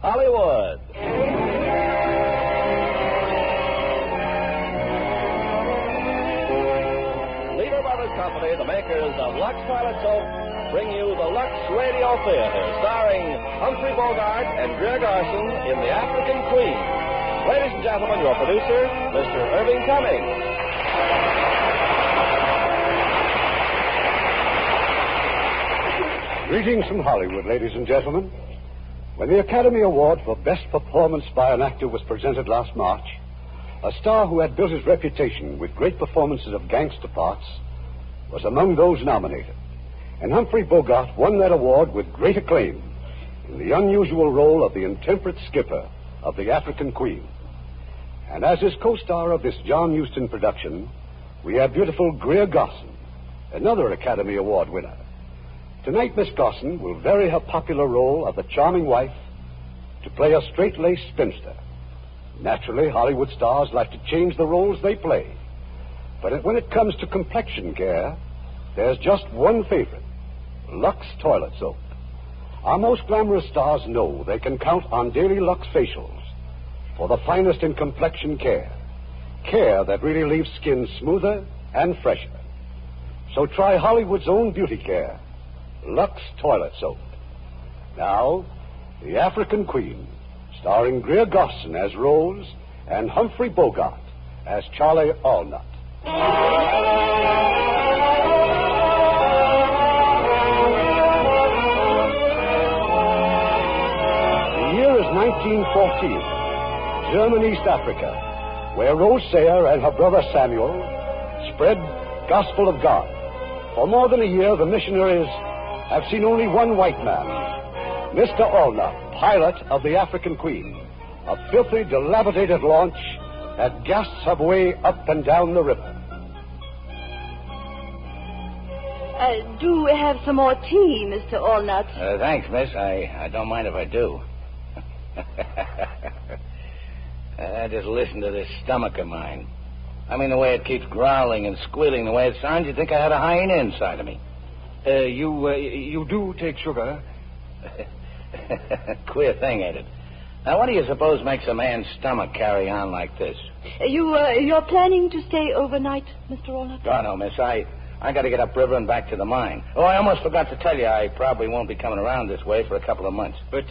Hollywood. Lever Brothers Company, the makers of Lux Toilet Soap, bring you the Lux Radio Theater, starring Humphrey Bogart and Greer Garson in The African Queen. Ladies and gentlemen, your producer, Mr. Irving Cummings. Greetings from Hollywood, ladies and gentlemen. When the Academy Award for Best Performance by an Actor was presented last March, a star who had built his reputation with great performances of gangster parts was among those nominated. And Humphrey Bogart won that award with great acclaim in the unusual role of the intemperate skipper of The African Queen. And as his co-star of this John Huston production, we have beautiful Greer Garson, another Academy Award winner. Tonight, Miss Garson will vary her popular role of the charming wife to play a straight-laced spinster. Naturally, Hollywood stars like to change the roles they play. But when it comes to complexion care, there's just one favorite, Lux Toilet Soap. Our most glamorous stars know they can count on daily Lux facials for the finest in complexion care. Care that really leaves skin smoother and fresher. So try Hollywood's own beauty care, Lux Toilet Soap. Now, The African Queen, starring Greer Garson as Rose and Humphrey Bogart as Charlie Allnut. The year is 1914, German, East Africa, where Rose Sayer and her brother Samuel spread gospel of God. For more than a year, the missionaries have seen only one white man, Mr. Allnut, pilot of the African Queen, a filthy, dilapidated launch that gasps her way up and down the river. Do we have some more tea, Mr. Allnut? Thanks, miss. I don't mind if I do. Just listen to this stomach of mine. I mean, the way it keeps growling and squealing, the way it sounds, you'd think I had a hyena inside of me. You do take sugar? Queer thing, ain't it? Now, what do you suppose makes a man's stomach carry on like this? You're planning to stay overnight, Mr. Allnut? Oh, no, miss. I got to get upriver and back to the mine. Oh, I almost forgot to tell you, I probably won't be coming around this way for a couple of months. But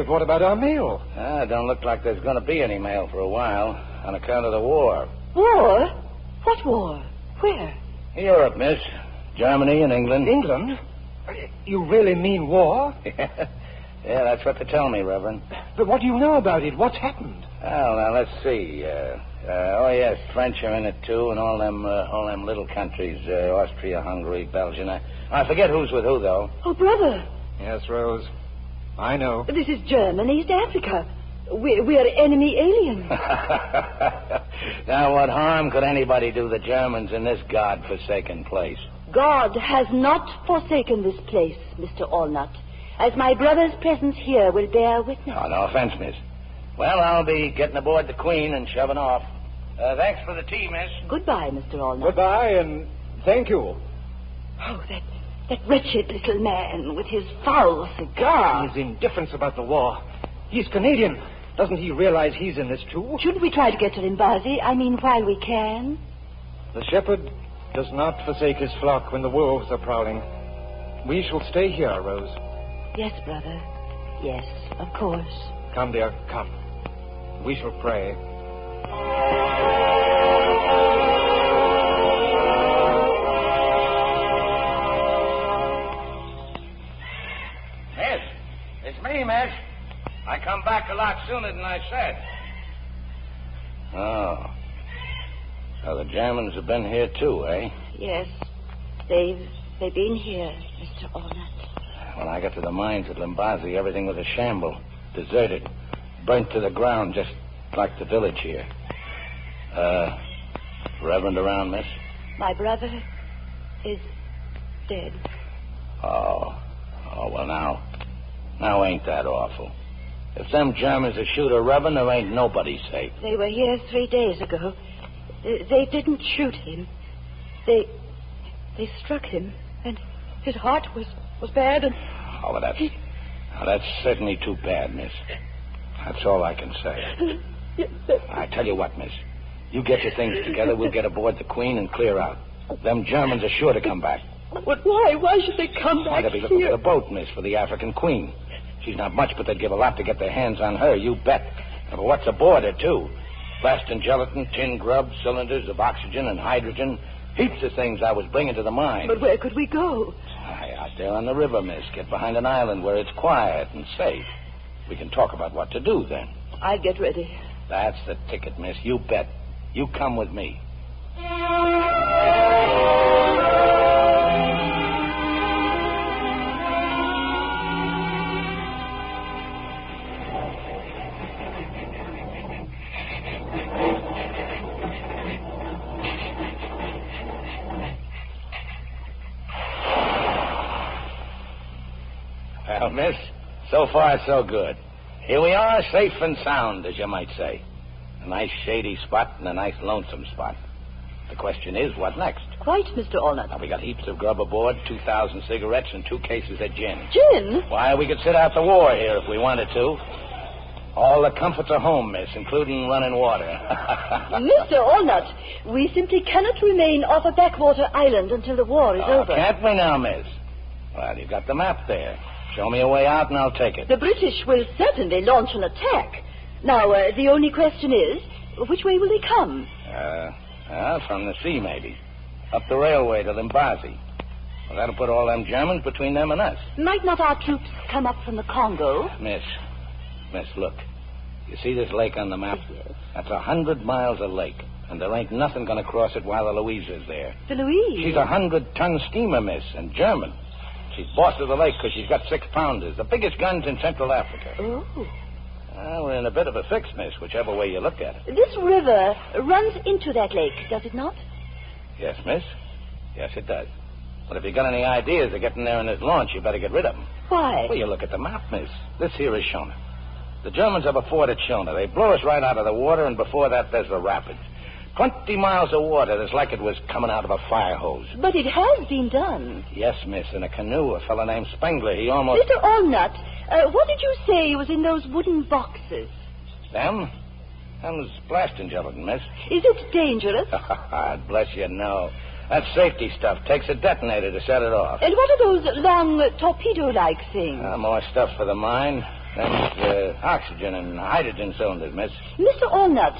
what about our mail? Don't look like there's going to be any mail for a while on account of the war. War? What war? Where? Europe, miss. Germany and England. England? You really mean war? Yeah, that's what they tell me, Reverend. But what do you know about it? What's happened? Well, now, let's see. Oh, yes, French are in it, too, and all them little countries, Austria, Hungary, Belgium. I forget who's with who, though. Oh, brother. Yes, Rose. I know. This is German, East Africa. We're enemy aliens. Now, what harm could anybody do the Germans in this God-forsaken place? God has not forsaken this place, Mr. Allnut, as my brother's presence here will bear witness. Oh, no offense, miss. Well, I'll be getting aboard the Queen and shoving off. Thanks for the tea, miss. Goodbye, Mr. Allnut. Goodbye, and thank you. Oh, that wretched little man with his foul cigar. His indifference about the war. He's Canadian. Doesn't he realize he's in this, too? Shouldn't we try to get to Limbazi? I mean, while we can? The shepherd does not forsake his flock when the wolves are prowling. We shall stay here, Rose. Yes, brother. Yes, of course. Come, dear, come. We shall pray. Miss, it's me, miss. I come back a lot sooner than I said. Oh. So the Germans have been here, too, eh? Yes. They've been here, Mr. Allnut. When I got to the mines at Limbazi, everything was a shamble. Deserted. Burnt to the ground, just like the village here. Reverend around, miss? My brother is dead. Oh, well, now ain't that awful. If them Germans will shoot a Reverend, there ain't nobody safe. They were here 3 days ago. They didn't shoot him. They struck him, and his heart was bad, and... Oh, well, Now, that's certainly too bad, miss. That's all I can say. Yes, sir. I tell you what, miss. You get your things together, we'll get aboard the Queen and clear out. Them Germans are sure to come back. But why? Why should they come Why, back they'll be looking here? for the boat, miss, for the African Queen. She's not much, but they'd give a lot to get their hands on her, you bet. And for what's aboard her, too. Plastin gelatin, tin grub, cylinders of oxygen and hydrogen. Heaps of things I was bringing to the mine. But where could we go? Aye, out there on the river, miss. Get behind an island where it's quiet and safe. We can talk about what to do then. I'll get ready. That's the ticket, miss. You bet. You come with me. Well, miss, so far so good. Here we are, safe and sound, as you might say. A nice shady spot and a nice lonesome spot. The question is, what next? Quite, Mr. Allnut. Now, we got heaps of grub aboard, 2,000 cigarettes, and 2 cases of gin. Gin? Why, we could sit out the war here if we wanted to. All the comforts are home, miss, including running water. Mr. Allnut, we simply cannot remain off a backwater island until the war is over. Can't we now, miss? Well, you've got the map there. Show me a way out and I'll take it. The British will certainly launch an attack. Now, the only question is, which way will they come? From the sea, maybe. Up the railway to Limbazi. Well, that'll put all them Germans between them and us. Might not our troops come up from the Congo? Miss, look. You see this lake on the map? Yes. That's 100 miles of lake. And there ain't nothing going to cross it while the Louisa's there. The Louise? She's a 100-ton steamer, miss, and German. She's boss of the lake because she's got 6-pounders, the biggest guns in Central Africa. Oh. Well, we're in a bit of a fix, miss, whichever way you look at it. This river runs into that lake, does it not? Yes, miss. Yes, it does. But if you got any ideas of getting there in this launch, you better get rid of them. Why? Well, you look at the map, miss. This here is Shona. The Germans have a fort at Shona. They blow us right out of the water, and before that, there's the rapids. 20 miles of water that's like it was coming out of a fire hose. But it has been done. Yes, miss, in a canoe. A fellow named Spengler, he almost... Mr. Allnut, what did you say was in those wooden boxes? Them was blasting gelatin, miss. Is it dangerous? God bless you, no. That's safety stuff. Takes a detonator to set it off. And what are those long torpedo-like things? More stuff for the mine. Them's oxygen and hydrogen cylinders, miss. Mr. Allnut,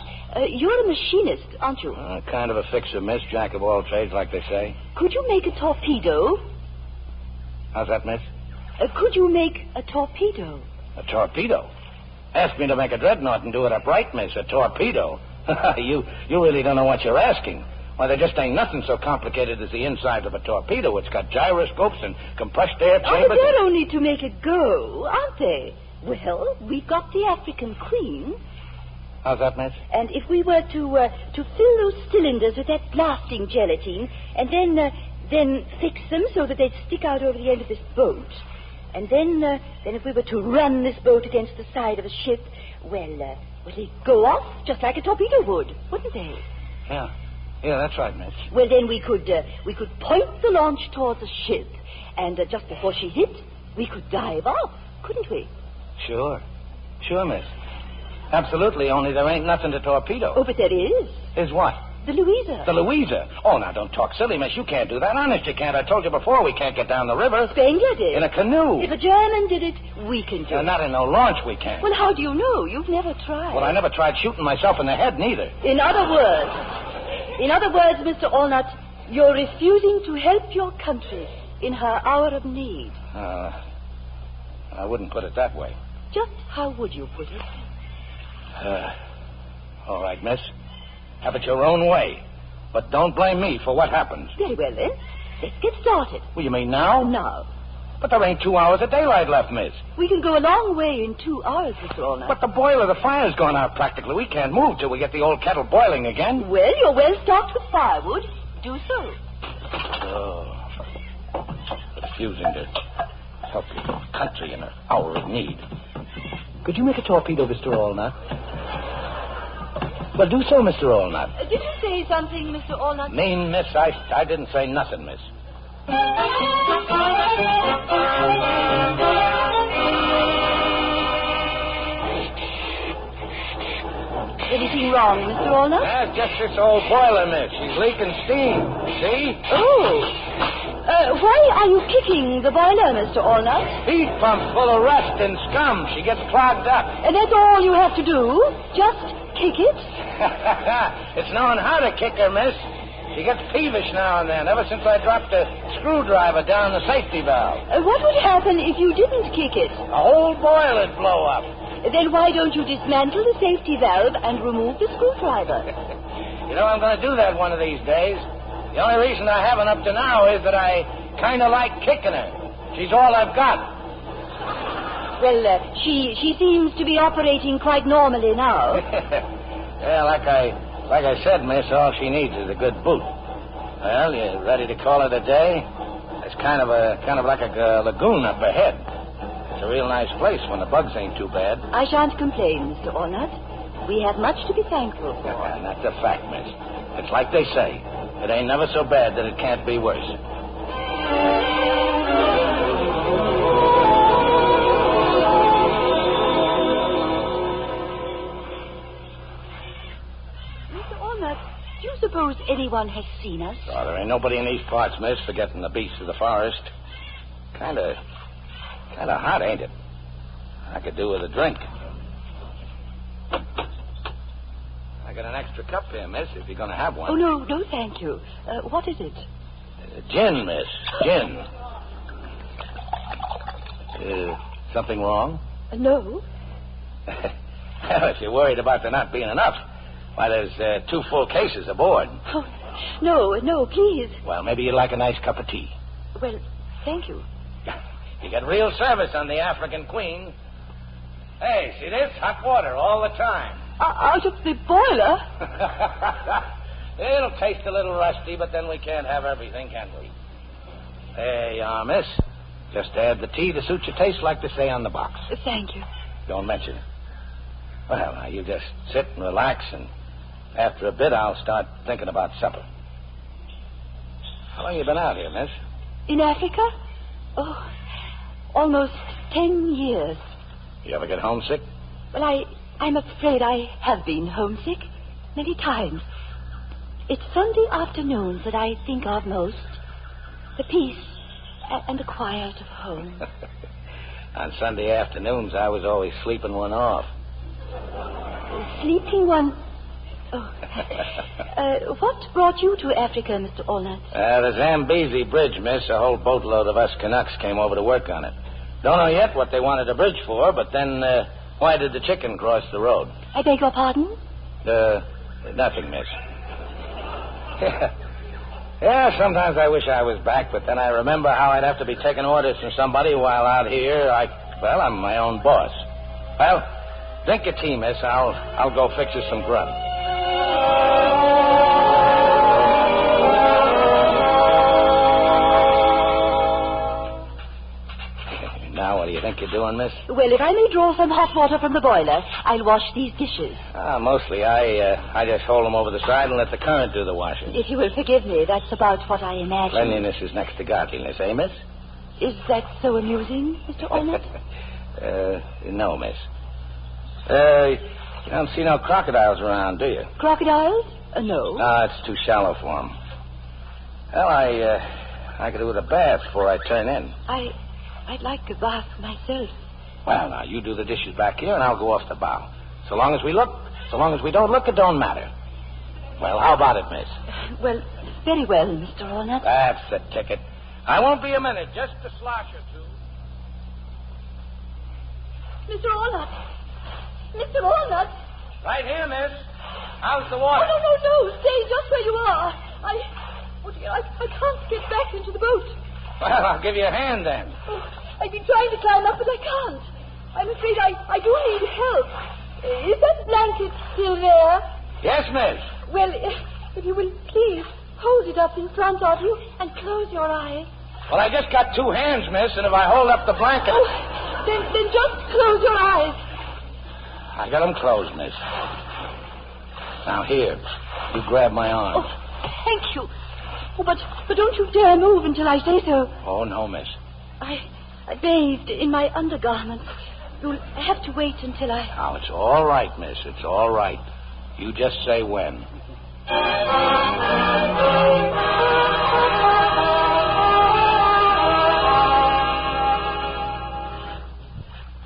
you're a machinist, aren't you? Kind of a fixer, miss. Jack of all trades, like they say. Could you make a torpedo? How's that, miss? Could you make a torpedo? A torpedo? Ask me to make a dreadnought and do it upright, miss. A torpedo? You really don't know what you're asking. Why, there just ain't nothing so complicated as the inside of a torpedo. It's got gyroscopes and compressed air Oh, chambers. but they're only to make it go, aren't they? Well, we've got the African Queen. How's that, miss? And if we were to fill those cylinders with that blasting gelatine, and then fix them so that they'd stick out over the end of this boat, and then if we were to run this boat against the side of a ship, well, they'd go off just like a torpedo would, wouldn't they? Yeah, that's right, miss. Well, then we could point the launch towards the ship, and just before she hit, we could dive off, couldn't we? Sure, miss. Absolutely, only there ain't nothing to torpedo. Oh, but there is. Is what? The Louisa. The Louisa? Oh, now, don't talk silly, miss. You can't do that. Honest, you can't. I told you before we can't get down the river. Spengler did. In a canoe. If a German did it, we can do it. Not in no launch, we can't. Well, how do you know? You've never tried. Well, I never tried shooting myself in the head, neither. In other words, Mr. Allnut, you're refusing to help your country in her hour of need. I wouldn't put it that way. Just how would you put it? All right, miss. Have it your own way. But don't blame me for what happens. Very well, then. Let's get started. Well, you mean now? Now. But there ain't 2 hours of daylight left, miss. We can go a long way in 2 hours, Mr. Allnut. But the boiler, the fire's gone out practically. We can't move till we get the old kettle boiling again. Well, you're well stocked with firewood. Do so. Oh. Refusing to help your country in an hour of need. Could you make a torpedo, Mr. Allnut? Well, do so, Mr. Allnut. Did you say something, Mr. Allnut? Mean, miss, I didn't say nothing, miss. Anything wrong, Mr. Walnut? Just this old boiler, miss. She's leaking steam. See? Oh. Why are you kicking the boiler, Mr. Walnut? Heat pump full of rust and scum. She gets clogged up. And that's all you have to do? Just kick it? It's knowing how to kick her, miss. She gets peevish now and then, ever since I dropped a screwdriver down the safety valve. What would happen if you didn't kick it? The whole boiler'd blow up. Then why don't you dismantle the safety valve and remove the screwdriver? You know, I'm going to do that one of these days. The only reason I haven't up to now is that I kind of like kicking her. She's all I've got. Well, she seems to be operating quite normally now. Yeah, like I said, miss, all she needs is a good boot. Well, you ready to call it a day? It's kind of like a lagoon up ahead. It's a real nice place when the bugs ain't too bad. I shan't complain, Mr. Walnut. We have much to be thankful for. And that's a fact, miss. It's like they say. It ain't never so bad that it can't be worse. Mr. Walnut, do you suppose anyone has seen us? Oh, there ain't nobody in these parts, miss, forgetting the beasts of the forest. Kind of hot, ain't it? I could do with a drink. I got an extra cup here, miss, if you're going to have one. Oh, no, thank you. What is it? Gin, miss. Gin. Something wrong? No. Well, if you're worried about there not being enough, why, there's 2 full cases aboard. Oh, no, please. Well, maybe you'd like a nice cup of tea. Well, thank you. You get real service on the African Queen. Hey, see this? Hot water all the time. Out of the boiler? It'll taste a little rusty, but then we can't have everything, can we? There you are, miss. Just add the tea to suit your taste, like they say on the box. Thank you. Don't mention it. Well, now, you just sit and relax, and after a bit, I'll start thinking about supper. How long you been out here, miss? In Africa? Oh, almost 10 years. You ever get homesick? Well, I'm afraid I have been homesick many times. It's Sunday afternoons that I think of most. The peace and the quiet of home. On Sunday afternoons, I was always sleeping one off. Sleeping one? Oh. What brought you to Africa, Mr. Walnut? The Zambezi Bridge, miss. A whole boatload of us Canucks came over to work on it. Don't know yet what they wanted a bridge for, but then why did the chicken cross the road? I beg your pardon? Nothing, miss. Yeah, sometimes I wish I was back, but then I remember how I'd have to be taking orders from somebody while out here. I'm my own boss. Well, drink your tea, miss. I'll go fix you some grub. Now, what do you think you're doing, miss? Well, if I may draw some hot water from the boiler, I'll wash these dishes. Mostly I just hold them over the side and let the current do the washing. If you will forgive me, that's about what I imagine. Cleanliness is next to godliness, eh, miss? Is that so amusing, Mr. Walnut? No, miss. You don't see no crocodiles around, do you? Crocodiles? No. It's too shallow for them. Well, I could do with a bath before I turn in. I'd like a bath myself. Well, now, you do the dishes back here, and I'll go off the bow. So long as we don't look, it don't matter. Well, how about it, miss? Well, very well, Mr. Walnut. That's the ticket. I won't be a minute, just a slosh or two. Mr. Walnut! Mr. Walnut! Right here, miss. How's the water? Oh, no. Stay just where you are. I can't get back into the boat. Well, I'll give you a hand, then. Oh, I've been trying to climb up, but I can't. I'm afraid I do need help. Is that blanket still there? Yes, miss. Well, if you will please hold it up in front of you and close your eyes. Well, I just got 2 hands, miss, and if I hold up the blanket... Oh, then just close your eyes. I got them closed, miss. Now, here, you grab my arm. Oh, thank you. Oh, but don't you dare move until I say so. Oh, no, miss. I bathed in my undergarments. You'll have to wait until I... Now, it's all right, miss. It's all right. You just say when.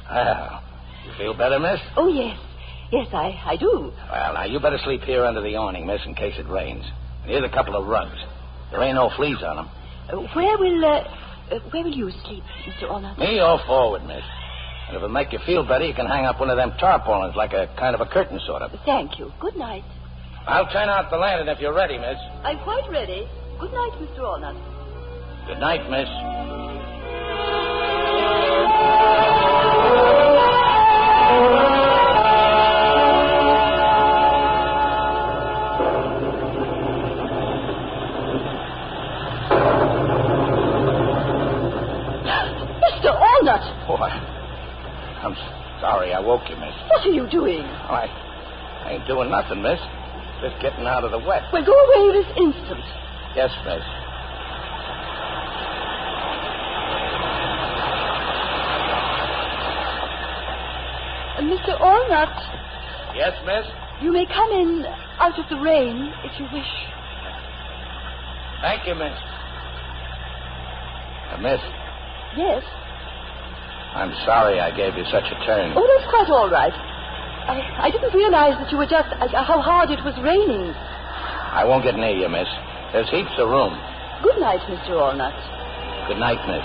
Well, you feel better, miss? Oh, yes. Yes, I do. Well, now, you better sleep here under the awning, miss, in case it rains. And here's a couple of rugs. There ain't no fleas on them. Where will you sleep, Mr. Ornat? Me, all forward, miss. And if it'll make you feel better, you can hang up one of them tarpaulins, like a kind of a curtain, sort of. Thank you. Good night. I'll turn out the lantern if you're ready, miss. I'm quite ready. Good night, Mr. Ornat. Good night, miss. Mr. Ornat! Boy, I'm sorry I woke you, miss. What are you doing? Oh, I ain't doing nothing, miss. Just getting out of the wet. Well, go away this instant. Yes, miss. Mr. Ornat, Yes, miss? you may come in out of the rain if you wish. Thank you, miss. Miss, Yes? I'm sorry I gave you such a turn. Oh, that's quite all right. I didn't realize that you were just... how hard it was raining. I won't get near you, miss. There's heaps of room. Good night, Mr. Ornat. Good night, miss.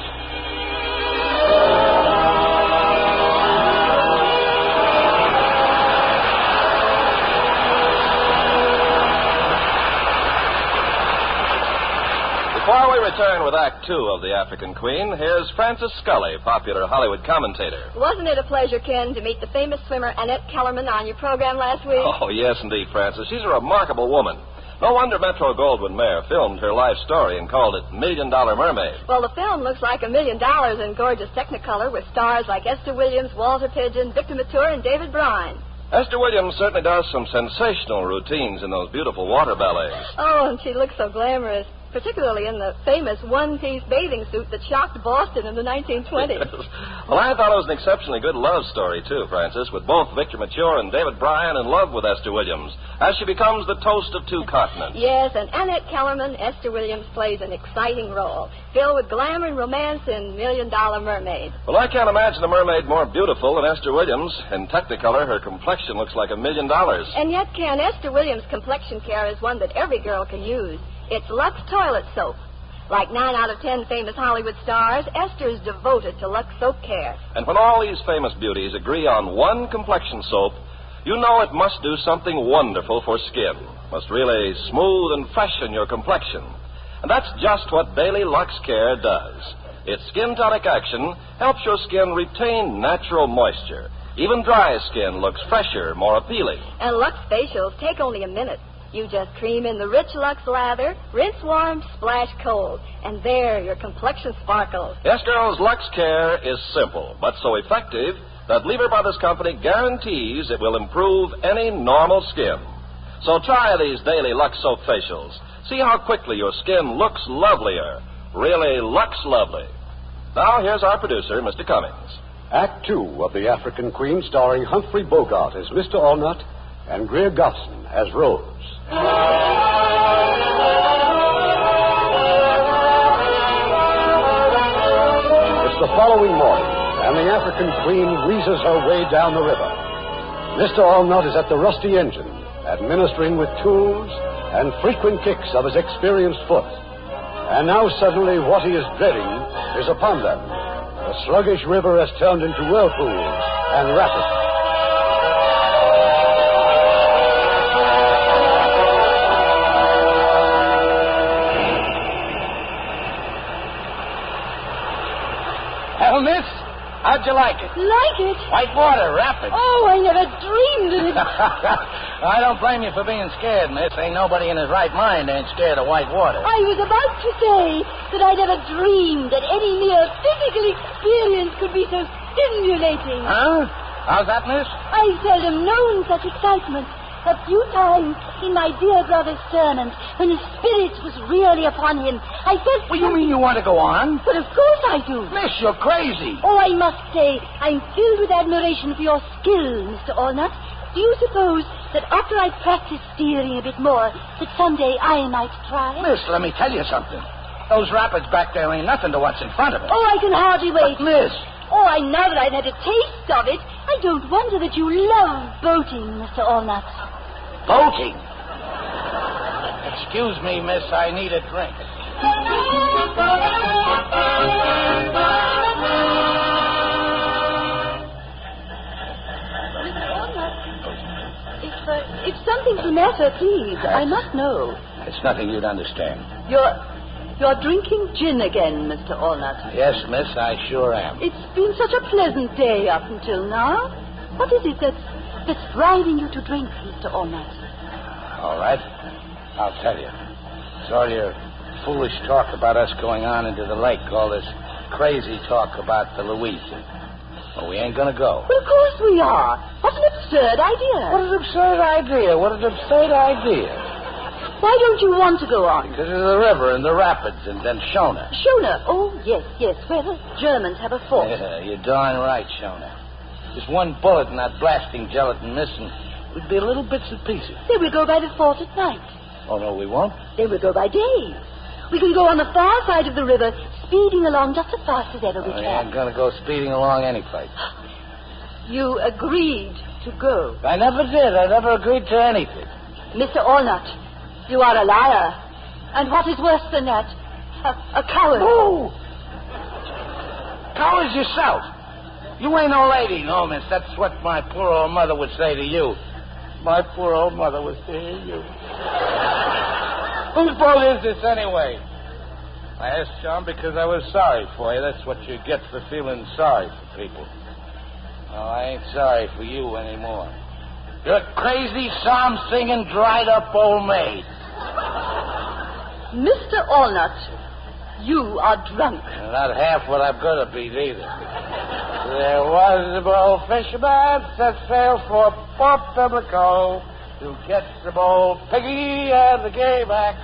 Before we return with Act Two of The African Queen, here's Francis Scully, popular Hollywood commentator. Wasn't it a pleasure, Ken, to meet the famous swimmer Annette Kellerman on your program last week? Oh, yes, indeed, Francis. She's a remarkable woman. No wonder Metro-Goldwyn-Mayer filmed her life story and called it $1 Million Mermaid. Well, the film looks like $1 million in gorgeous Technicolor with stars like Esther Williams, Walter Pidgeon, Victor Mature, and David Bryan. Esther Williams certainly does some sensational routines in those beautiful water ballets. Oh, and she looks so glamorous, particularly in the famous one-piece bathing suit that shocked Boston in the 1920s. Well, I thought it was an exceptionally good love story, too, Francis, with both Victor Mature and David Bryan in love with Esther Williams, as she becomes the toast of two continents. Yes, and Annette Kellerman, Esther Williams, plays an exciting role, filled with glamour and romance in $1 Million Mermaid. Well, I can't imagine a mermaid more beautiful than Esther Williams. In Technicolor, her complexion looks like $1 million. And yet, Ken, Esther Williams' complexion care is one that every girl can use. It's Lux Toilet Soap. Like 9 out of 10 famous Hollywood stars, Esther is devoted to Lux Soap Care. And when all these famous beauties agree on one complexion soap, you know it must do something wonderful for skin. Must really smooth and freshen your complexion. And that's just what Daily Lux Care does. Its skin tonic action helps your skin retain natural moisture. Even dry skin looks fresher, more appealing. And Lux facials take only a minute. You just cream in the rich Lux lather, rinse warm, splash cold, and there your complexion sparkles. Yes, girls, Lux Care is simple, but so effective that Lever Brothers Company guarantees it will improve any normal skin. So try these daily Lux Soap facials. See how quickly your skin looks lovelier. Really Lux lovely. Now, here's our producer, Mr. Cummings. Act Two of The African Queen, starring Humphrey Bogart as Mr. Ornat and Greer Garson as Rose. It's the following morning, and the African Queen wheezes her way down the river. Mr. Ornat is at the rusty engine, administering with tools and frequent kicks of his experienced foot. And now suddenly what he is dreading is upon them. The sluggish river has turned into whirlpools and rapids. Well, miss, how'd you like it? Like it? White water, rapid. Oh, I never dreamed of it. I don't blame you for being scared, miss. Ain't nobody in his right mind ain't scared of white water. I was about to say that I never dreamed that any mere physical experience could be so stimulating. Huh? How's that, miss? I've seldom known such excitement. A few times in my dear brother's sermons, when his spirit was really upon him, I felt... Well, you mean you want to go on? But of course I do. Miss, you're crazy. Oh, I must say, I'm filled with admiration for your skill, Mr. Ornat. Do you suppose that after I practice steering a bit more, that someday I might try? Miss, let me tell you something. Those rapids back there ain't nothing to what's in front of it. Oh, I can hardly wait. But, Miss. Oh, now that I've had a taste of it, I don't wonder that you love boating, Mr. Allnutt. Boating? Excuse me, miss, I need a drink. If something's the matter, please, I must know. It's nothing you'd understand. You're drinking gin again, Mr. Allnutt. Yes, miss, I sure am. It's been such a pleasant day up until now. What is it that's driving you to drink, Mr. Allnutt? All right. I'll tell you. It's all your foolish talk about us going on into the lake, all this crazy talk about the Louisa. Well, we ain't gonna go. Well, of course we are. What an absurd idea. What an absurd idea. What an absurd idea. Why don't you want to go on? Because of the river and the rapids and then Shona. Shona? Oh, yes, where the Germans have a fort. Yeah, you're darn right, Shona. Just one bullet in that blasting gelatin missing would be little bits and pieces. Then we'll go by the fort at night. Oh, no, we won't? Then we'll go by day. We can go on the far side of the river, speeding along just as fast as ever we can. I ain't gonna go speeding along any place. You agreed to go. I never did. I never agreed to anything. Mr. Allnutt, you are a liar. And what is worse than that, a coward. Oh! Coward yourself. You ain't no lady, no, miss. That's what my poor old mother would say to you. My poor old mother would say to you. Whose boat is this, anyway? I asked John because I was sorry for you. That's what you get for feeling sorry for people. Oh, I ain't sorry for you anymore. You're a crazy, psalm-singing, dried-up old maid. Mr. Allnutt, you are drunk. Not half what I'm going to be, either. There was a bold fisherman set sail for Port Pimlico to get some old piggy and the game axe.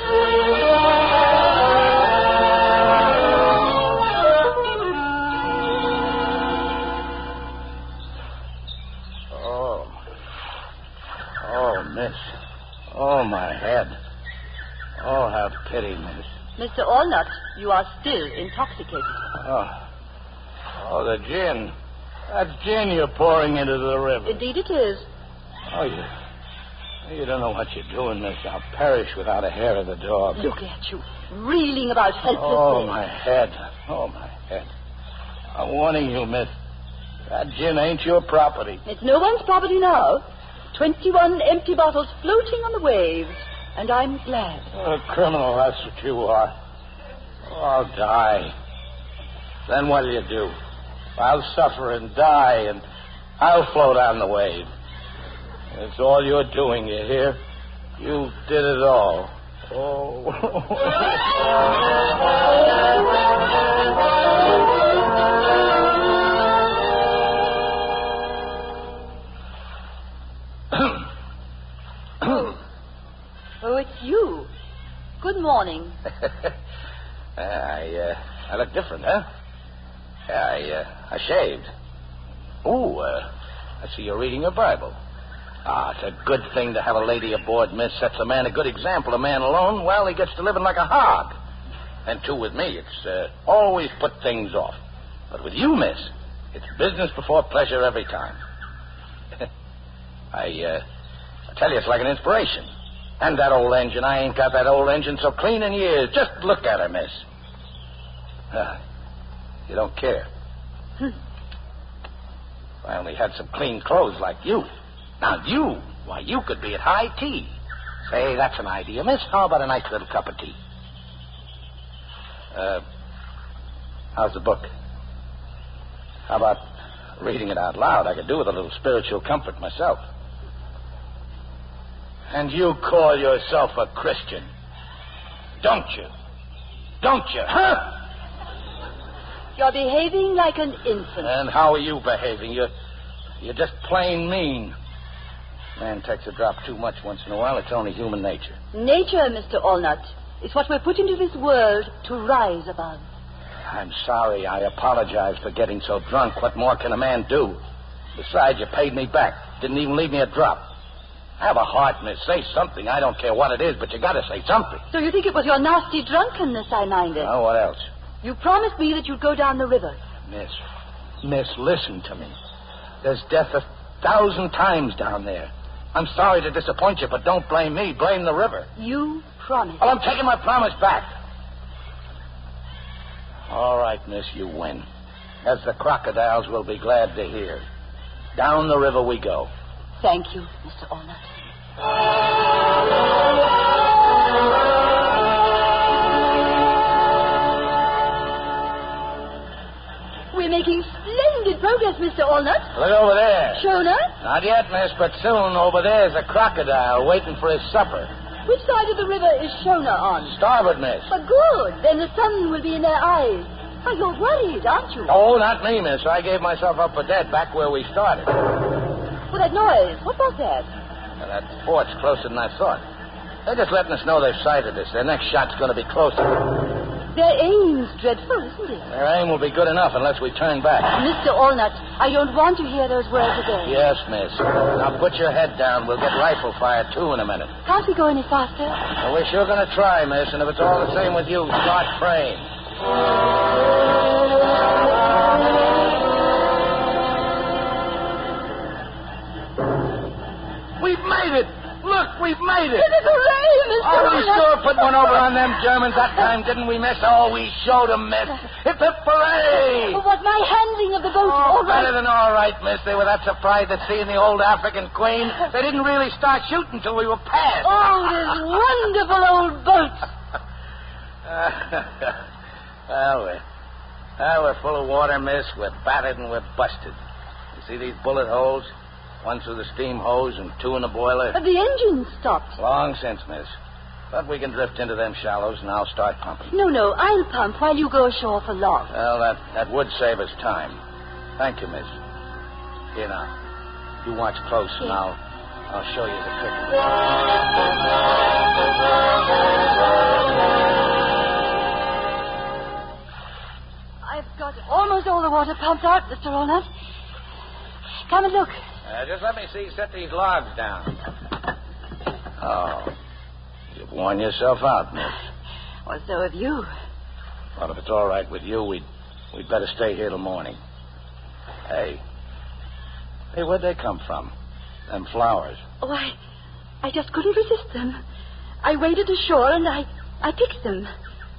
Oh, miss. Oh, my head. Oh, have pity, miss. Mr. Allnutt, you are still intoxicated. Oh, the gin. That gin you're pouring into the river. Indeed it is. Oh, you don't know what you're doing, miss. I'll perish without a hair of the dog. Look at you, reeling about helplessly. Oh, my head. Oh, my head. I'm warning you, miss. That gin ain't your property. It's no one's property now. 21 empty bottles floating on the waves. And I'm glad. Oh, a criminal, that's what you are. Oh, I'll die. Then what'll you do? I'll suffer and die, and I'll float on the wave. It's all you're doing, you hear? You did it all. Oh. Oh, it's you. Good morning. I look different, huh? I shaved. Ooh, I see you're reading your Bible. It's a good thing to have a lady aboard, miss. Sets a man a good example. A man alone, well, he gets to living like a hog. And, too, with me, it's always put things off. But with you, miss, it's business before pleasure every time. I tell you, it's like an inspiration. And that old engine, I ain't got that old engine so clean in years. Just look at her, miss. You don't care. If I only had some clean clothes like you. Now, you could be at high tea. Say, that's an idea, miss. How about a nice little cup of tea? How's the book? How about reading it out loud? I could do with a little spiritual comfort myself. And you call yourself a Christian, don't you? Don't you, huh? You're behaving like an infant. And how are you behaving? You're just plain mean. Man takes a drop too much once in a while. It's only human nature. Nature, Mr. Allnutt, is what we're put into this world to rise above. I'm sorry. I apologize for getting so drunk. What more can a man do? Besides, you paid me back. Didn't even leave me a drop. Have a heart, miss. Say something. I don't care what it is, but you got to say something. So you think it was your nasty drunkenness I minded? Oh, what else? You promised me that you'd go down the river. Miss, listen to me. There's death 1,000 times down there. I'm sorry to disappoint you, but don't blame me. Blame the river. You promised. Well, I'm taking my promise back. All right, miss, you win. As the crocodiles will be glad to hear. Down the river we go. Thank you, Mr. Allnut. We're making splendid progress, Mr. Allnut. Look over there. Shona? Not yet, miss, but soon over there's a crocodile waiting for his supper. Which side of the river is Shona on? Starboard, miss. But good. Then the sun will be in their eyes. Why, you're worried, aren't you? Oh, not me, miss. I gave myself up for dead back where we started. Well, that noise. What was that? Well, that fort's closer than I thought. They're just letting us know they've sighted us. Their next shot's going to be closer. Their aim's dreadful, isn't it? Their aim will be good enough unless we turn back. Mr. Allnut, I don't want to hear those words again. Yes, miss. Now put your head down. We'll get rifle fire, too, in a minute. Can't we go any faster? Well, we're sure going to try, miss, and if it's all the same with you, start praying. We've made it! Look, we've made it! It is hooray, Mr. Oh, we Allnut. sure put one over on them Germans that time, didn't we, miss? Oh, we showed them, miss. It's a parade! Oh, was my handling of the boat Oh, all right? better than all right, miss. They were that surprised at seeing the old African queen. They didn't really start shooting till we were past. Oh, this wonderful old boat. We're full of water, miss. We're battered and we're busted. You see these bullet holes? One through the steam hose and two in the boiler. But the engine stopped. Long since, miss. But we can drift into them shallows and I'll start pumping. No, I'll pump while you go ashore for logs. Well, that would save us time. Thank you, miss. Here now. You watch close and I'll show you the trick. I've got almost all the water pumped out, Mr. Allnut. Come and look. Just let me see. Set these logs down. Oh. You've worn yourself out, miss. Well, so have you. Well, if it's all right with you, we'd better stay here till morning. Hey, where'd they come from? Them flowers. Oh, I just couldn't resist them. I waded ashore and I picked them.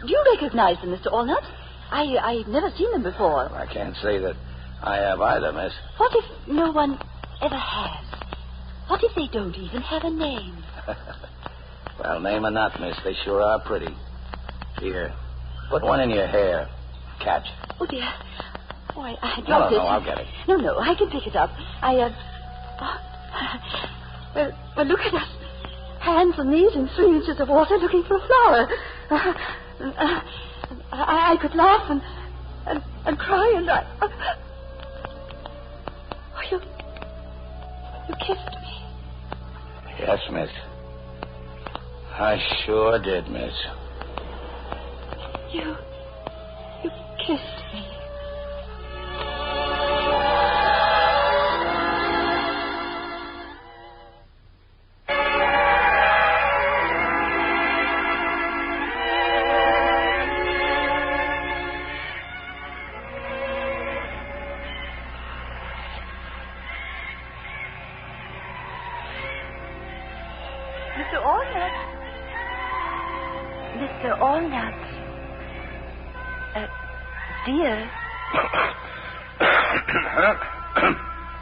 Do you recognize them, Mr. Allnut? I've never seen them before. I can't say that I have either, miss. What if no one ever has? What if they don't even have a name? Well, name or not, miss, they sure are pretty. Here, put one in your hair. Catch. Oh, dear. Oh, I dropped it. No, I'll get it. No, I can pick it up. Well, look at us. Hands and knees in 3 inches of water looking for a flower. I could laugh and cry and Oh, you kissed me. Yes, miss. I sure did, miss. You kissed me. Mr. Allnut. Dear.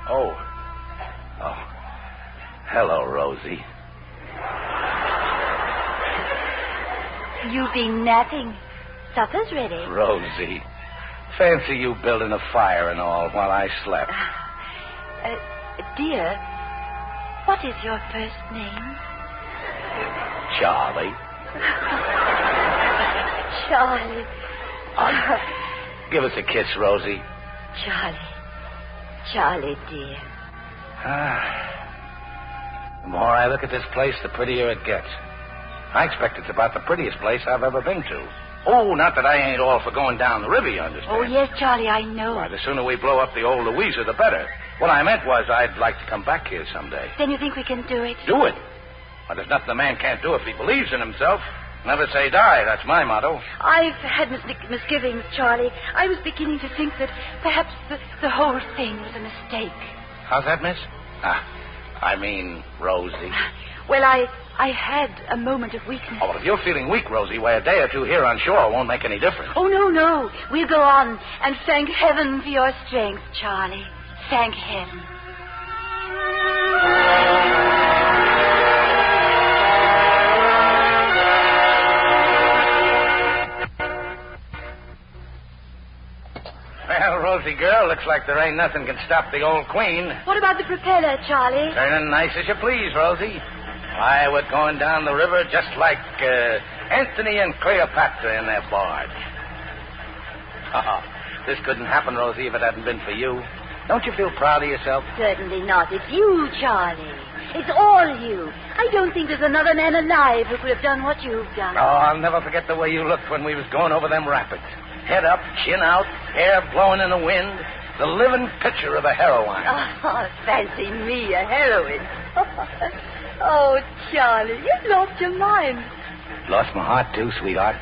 Oh. Hello, Rosie. You've been napping. Supper's ready. Rosie. Fancy you building a fire and all while I slept. Dear, what is your first name? Charlie. Charlie. Give us a kiss, Rosie. Charlie, dear. The more I look at this place, the prettier it gets. I expect it's about the prettiest place I've ever been to. Oh, not that I ain't all for going down the river, you understand? Oh, yes, Charlie, I know. Why, the sooner we blow up the old Louisa, the better. What I meant was I'd like to come back here someday. Then you think we can do it? Do it? Well, there's nothing a man can't do if he believes in himself. Never say die. That's my motto. I've had misgivings, Charlie. I was beginning to think that perhaps the whole thing was a mistake. How's that, miss? I mean, Rosie. Well, I had a moment of weakness. Oh, well, if you're feeling weak, Rosie, why a day or two here on shore won't make any difference. Oh, no. We'll go on and thank heaven for your strength, Charlie. Thank heaven. Well, Rosie, girl, looks like there ain't nothing can stop the old queen. What about the propeller, Charlie? Turning nice as you please, Rosie. Why, we're going down the river just like Anthony and Cleopatra in their barge. This couldn't happen, Rosie, if it hadn't been for you. Don't you feel proud of yourself? Certainly not. It's you, Charlie. It's all you. I don't think there's another man alive who could have done what you've done. Oh, I'll never forget the way you looked when we was going over them rapids. Head up, chin out, hair blowing in the wind. The living picture of a heroine. Oh, fancy me, a heroine. Oh, Charlie, you've lost your mind. Lost my heart, too, sweetheart.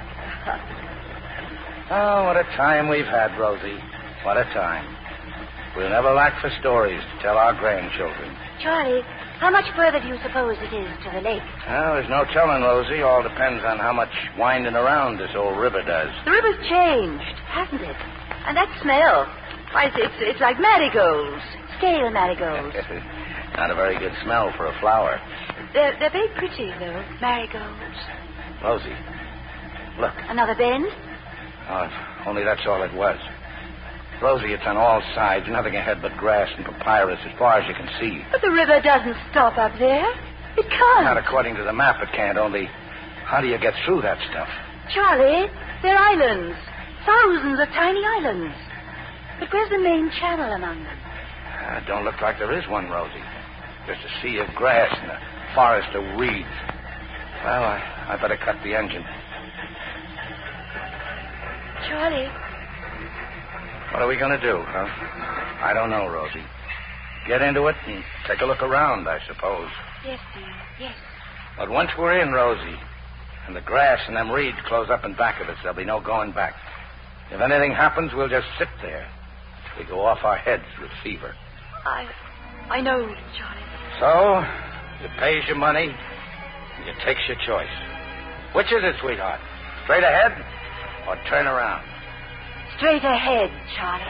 Oh, what a time we've had, Rosie. What a time. We'll never lack for stories to tell our grandchildren. Charlie, how much further do you suppose it is to the lake? Well, there's no telling, Rosie. All depends on how much winding around this old river does. The river's changed, hasn't it? And that smell. Why, it's like marigolds. Stale marigolds. Not a very good smell for a flower. They're very pretty, though, marigolds. Rosie, look. Another bend? Oh, if only that's all it was. Rosie, it's on all sides, nothing ahead but grass and papyrus as far as you can see. But the river doesn't stop up there. It can't. Not according to the map, it can't. Only, how do you get through that stuff? Charlie, they're islands. Thousands of tiny islands. But where's the main channel among them? Don't look like there is one, Rosie. Just a sea of grass and a forest of reeds. Well, I better cut the engine. Charlie. What are we going to do, huh? I don't know, Rosie. Get into it and take a look around, I suppose. Yes, dear, yes. But once we're in, Rosie, and the grass and them reeds close up in back of us, there'll be no going back. If anything happens, we'll just sit there till we go off our heads with fever. I know, Charlie. So, you pays your money, and you takes your choice. Which is it, sweetheart? Straight ahead or turn around? Straight ahead, Charlie.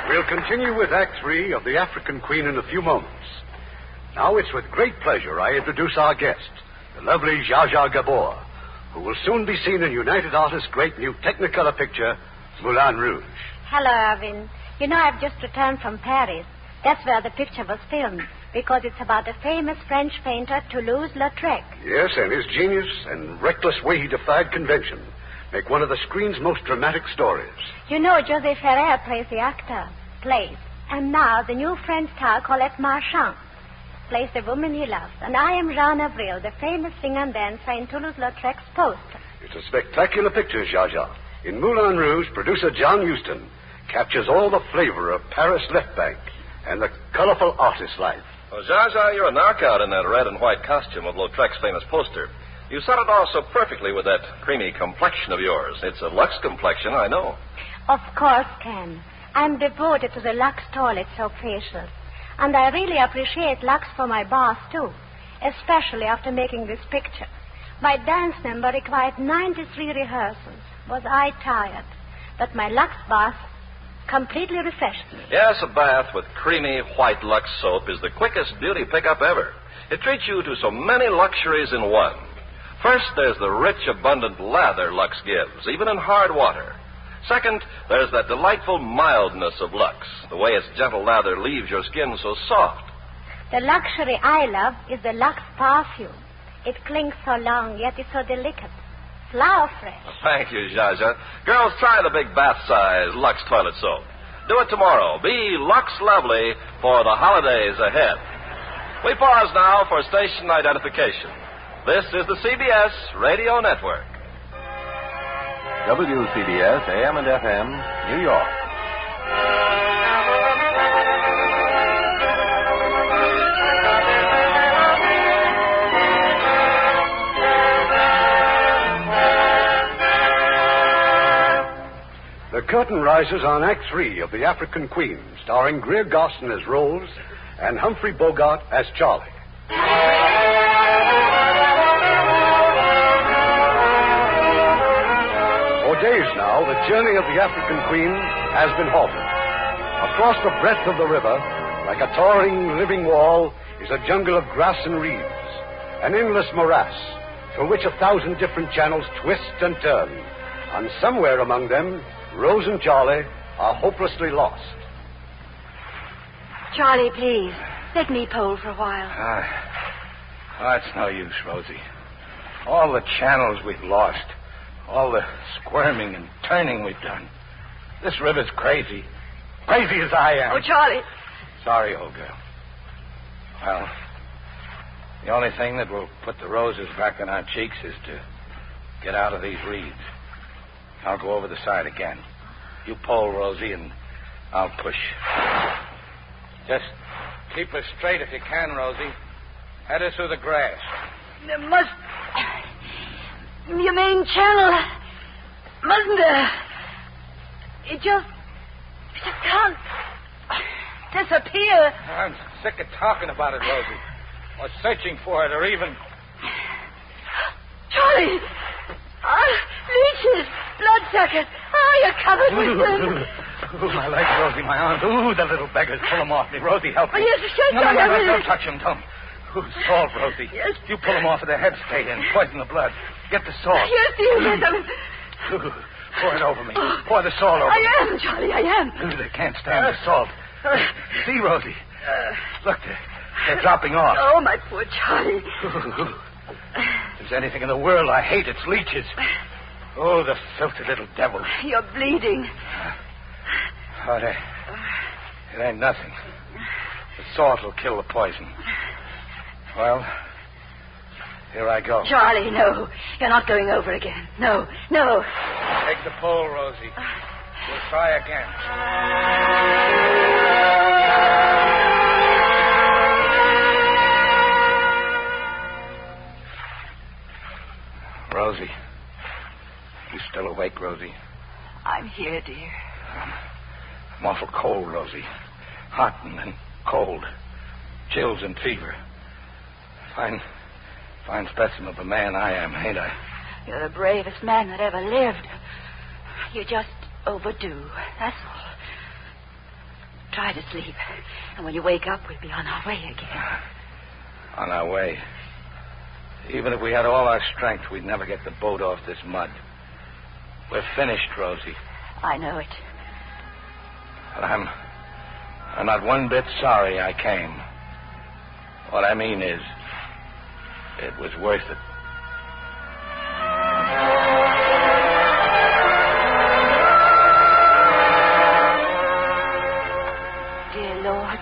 We'll continue with Act 3 of The African Queen in a few moments. Now it's with great pleasure I introduce our guest, the lovely Zsa Zsa Gabor, who will soon be seen in United Artists' great new Technicolor picture, Moulin Rouge. Hello, Irvin. You know, I've just returned from Paris. That's where the picture was filmed, because it's about the famous French painter Toulouse-Lautrec. Yes, and his genius and reckless way he defied convention make one of the screen's most dramatic stories. You know, José Ferrer plays the actor. And now the new French star, Colette Marchand, plays the woman he loves. And I am Jean Avril, the famous singer and dancer in Toulouse-Lautrec's poster. It's a spectacular picture, Zsa Zsa. In Moulin Rouge, producer John Huston captures all the flavor of Paris left bank and the colorful artist life. Well, Zsa Zsa, you're a knockout in that red and white costume of Lautrec's famous poster. You set it off so perfectly with that creamy complexion of yours. It's a Lux complexion, I know. Of course, Ken. I'm devoted to the Lux toilet soap facials. And I really appreciate Lux for my bath, too. Especially after making this picture. My dance number required 93 rehearsals. Was I tired? But my Lux bath completely refreshed me. Yes, a bath with creamy white Lux soap is the quickest beauty pickup ever. It treats you to so many luxuries in one. First, there's the rich, abundant lather Lux gives, even in hard water. Second, there's that delightful mildness of Lux, the way its gentle lather leaves your skin so soft. The luxury I love is the Lux perfume. It clings so long, yet it's so delicate. Flower fresh. Thank you, Zsa Zsa. Girls, try the big bath-size Lux toilet soap. Do it tomorrow. Be Lux lovely for the holidays ahead. We pause now for station identification. This is the CBS Radio Network. WCBS, AM and FM, New York. The curtain rises on Act 3 of The African Queen, starring Greer Garson as Rose and Humphrey Bogart as Charlie. For days now, the journey of the African Queen has been halted. Across the breadth of the river, like a towering living wall, is a jungle of grass and reeds, an endless morass through which 1,000 different channels twist and turn. And somewhere among them, Rose and Charlie are hopelessly lost. Charlie, please, let me pole for a while. It's no use, Rosie. All the channels we've lost, all the squirming and turning we've done. This river's crazy. Crazy as I am. Oh, Charlie. Sorry, old girl. Well, the only thing that will put the roses back on our cheeks is to get out of these reeds. I'll go over the side again. You pole, Rosie, and I'll push. Just keep us straight if you can, Rosie. Head us through the grass. There must... Your main channel... Mustn't there... It just can't... disappear. I'm sick of talking about it, Rosie. Or searching for it, or even... Charlie! Leeches! Bloodsuckers! You're covered with them. Ooh, my legs, Rosie, my arms. Ooh, the little beggars. Pull them off me. Rosie, help me. Yes, No, don't touch them. Don't. Ooh, salt, Rosie. Yes. You pull them off of their heads, stay in. Poison the blood. Get the salt. Yes, dear. Ooh, pour it over me. Pour the salt over me. I am, Charlie, I am. Ooh, they can't stand the salt. See, Rosie. Look, they're dropping off. Oh, my poor Charlie. Ooh. If there's anything in the world I hate, it's leeches. Oh, the filthy little devils. You're bleeding. Oh, it ain't nothing. The salt will kill the poison. Well, here I go. Charlie, no. You're not going over again. No. Take the pole, Rosie. We'll try again. Rosie. You still awake, Rosie? I'm here, dear. I'm awful cold, Rosie. Hot and then cold. Chills and fever. Fine specimen of a man I am, ain't I? You're the bravest man that ever lived. You're just overdue, that's all. Try to sleep, and when you wake up, we'll be on our way again. On our way. Even if we had all our strength, we'd never get the boat off this mud. We're finished, Rosie. I know it. But I'm not one bit sorry I came. What I mean is, it was worth it. Dear Lord,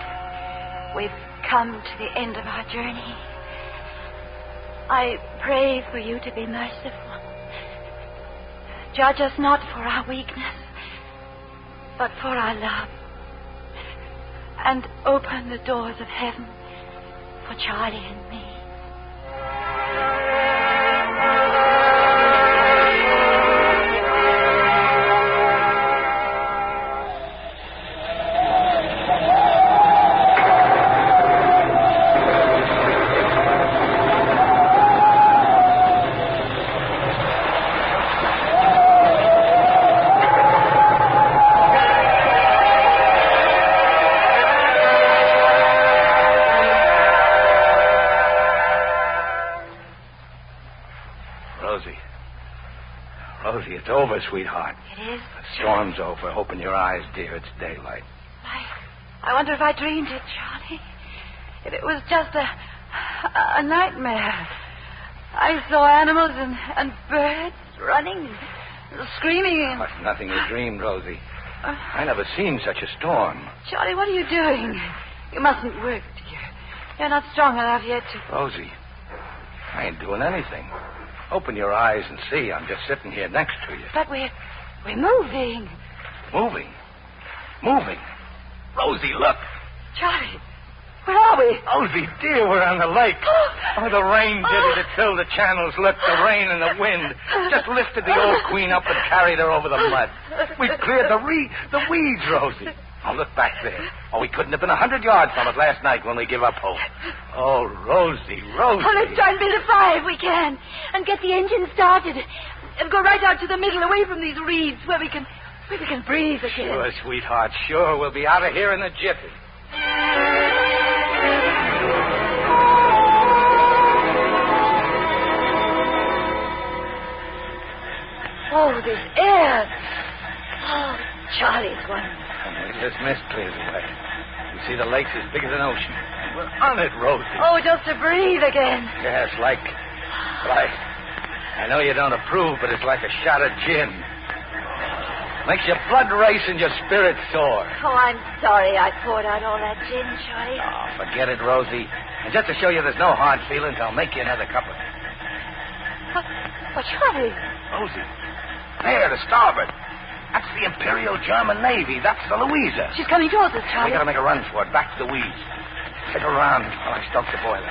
we've come to the end of our journey. I pray for you to be merciful. Judge us not for our weakness, but for our love. And open the doors of heaven for Charlie and me. Rosie, it's over, sweetheart. It is? The storm's over. Open your eyes, dear. It's daylight. I wonder if I dreamed it, Charlie. If it was just a nightmare. I saw animals and birds running and screaming. It's nothing you dreamed, Rosie. I never seen such a storm. Charlie, what are you doing? You mustn't work, dear. You're not strong enough yet to... Rosie, I ain't doing anything. Open your eyes and see. I'm just sitting here next to you. But we're moving. Moving? Moving? Rosie, look. Charlie, where are we? Rosie, dear, we're on the lake. Oh, the rain did it. It filled the channels. Look, the rain and the wind just lifted the old queen up and carried her over the mud. We've cleared the weeds, Rosie. Oh, look back there. Oh, we couldn't have been 100 yards from it last night when we gave up hope. Oh, Rosie. Oh, let's try and build a fire if we can. And get the engine started. And go right out to the middle, away from these reeds, where we can breathe again. Sure, sweetheart, sure. We'll be out of here in a jiffy. Oh, this air. Oh, Charlie's wonderful. This mist clears away. You see the lake's as big as an ocean. We're on it, Rosie. Oh, just to breathe again. Yes, I know you don't approve, but it's like a shot of gin. Makes your blood race and your spirit soar. Oh, I'm sorry I poured out all that gin, Charlie. Oh, forget it, Rosie. And just to show you there's no hard feelings, I'll make you another cup of it. What, Charlie? Rosie, there, to starboard. That's the Imperial German Navy. That's the Louisa. She's coming towards us, Charlie. We gotta make a run for it, back to the weeds. Stick around while I stoke the boiler.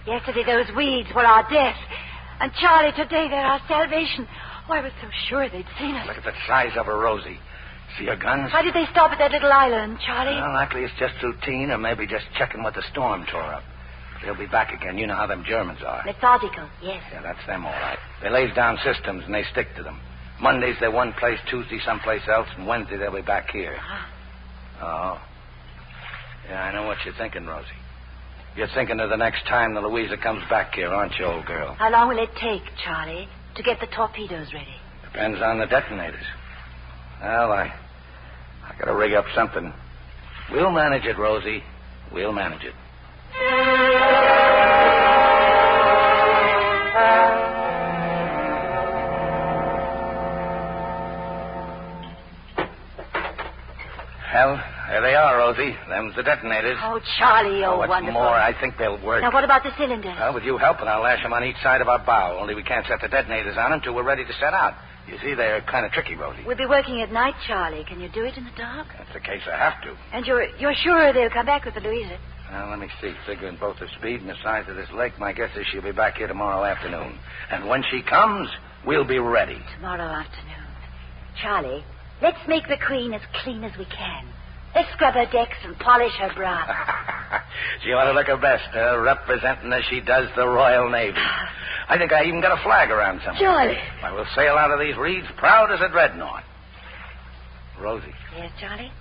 Yesterday those weeds were our death. And Charlie, today they're our salvation. Oh, I was so sure they'd seen us. Look at the size of her, Rosie. See her guns? Why did they stop at that little island, Charlie? Well, likely it's just routine, or maybe just checking what the storm tore up. They'll be back again. You know how them Germans are. Methodical, yes. Yeah, that's them, all right. They lays down systems, and they stick to them. Mondays, they're one place, Tuesday, someplace else, and Wednesday, they'll be back here. Oh. Yeah, I know what you're thinking, Rosie. You're thinking of the next time the Louisa comes back here, aren't you, old girl? How long will it take, Charlie, to get the torpedoes ready? Depends on the detonators. Well, I gotta rig up something. We'll manage it, Rosie. We'll manage it. Well, there they are, Rosie. Them's the detonators. Oh, Charlie, what's wonderful. more, I think they'll work. Now, what about the cylinders? Well, with you helping, I'll lash them on each side of our bow. Only we can't set the detonators on them till we're ready to set out. You see, they're kind of tricky, Rosie. We'll be working at night, Charlie. Can you do it in the dark? That's the case I have to. And you're sure they'll come back with the Louisa? Well, let me see. Figuring both the speed and the size of this lake, my guess is she'll be back here tomorrow afternoon. And when she comes, we'll be ready. Tomorrow afternoon. Charlie, let's make the Queen as clean as we can. Let's scrub her decks and polish her brow. She ought to look her best, representing as she does the Royal Navy. I think I even got a flag around somewhere. Charlie. I will sail out of these reeds proud as a dreadnought. Rosie. Yes, Charlie?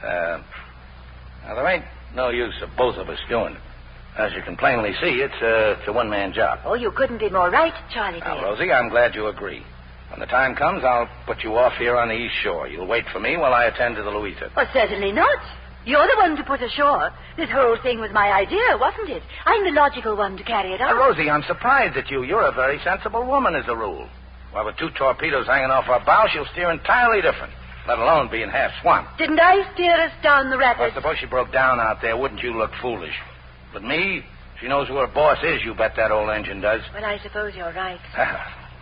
Now, there ain't no use of both of us doing it. As you can plainly see, it's a one-man job. Oh, you couldn't be more right, Charlie, dear. Now, Rosie, I'm glad you agree. When the time comes, I'll put you off here on the east shore. You'll wait for me while I attend to the Louisa. Oh, certainly not. You're the one to put ashore. This whole thing was my idea, wasn't it? I'm the logical one to carry it out. Rosie, I'm surprised at you. You're a very sensible woman, as a rule. Well, with 2 torpedoes hanging off our bow, she'll steer entirely different, let alone being half swamped. Didn't I steer us down the rapids? Well, suppose she broke down out there, wouldn't you look foolish? But me, she knows who her boss is, you bet that old engine does. Well, I suppose you're right.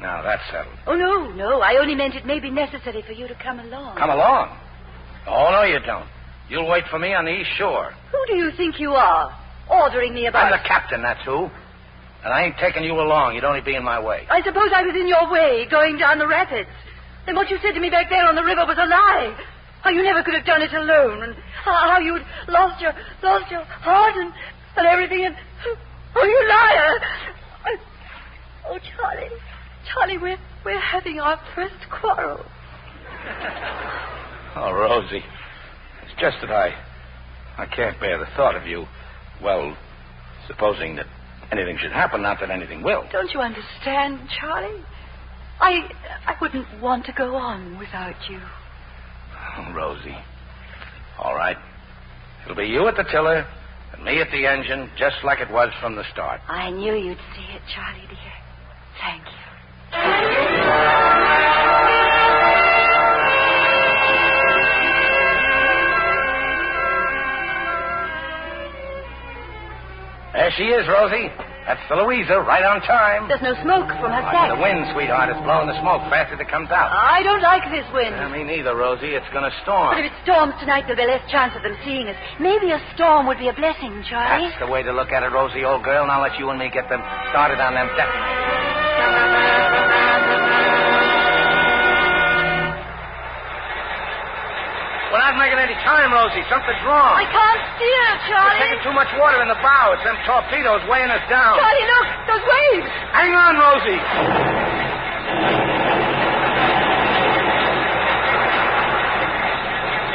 Now, that's settled. Oh, no. I only meant it may be necessary for you to come along. Come along? Oh, no, you don't. You'll wait for me on the east shore. Who do you think you are, ordering me about? I'm the captain, that's who. And I ain't taking you along. You'd only be in my way. I suppose I was in your way, going down the rapids. Then what you said to me back there on the river was a lie. How you never could have done it alone, and how you'd lost your heart and everything, and... Oh, you liar! Oh, Charlie, we're having our first quarrel. Oh, Rosie. It's just that I can't bear the thought of you, well, supposing that anything should happen, not that anything will. Don't you understand, Charlie? I wouldn't want to go on without you. Oh, Rosie. All right. It'll be you at the tiller and me at the engine, just like it was from the start. I knew you'd see it, Charlie, dear. Thank you. There she is, Rosie. That's the Louisa, right on time. There's no smoke from her sack. The wind, sweetheart, is blowing the smoke fast as it comes out. I don't like this wind. Me neither, Rosie. It's going to storm. But if it storms tonight, there'll be less chance of them seeing us. Maybe a storm would be a blessing, Charlie. That's the way to look at it, Rosie, old girl. Now let you and me get them started on them detonators. We're not making any time, Rosie. Something's wrong. I can't steer, Charlie. We're taking too much water in the bow. It's them torpedoes weighing us down. Charlie, look, those waves. Hang on, Rosie.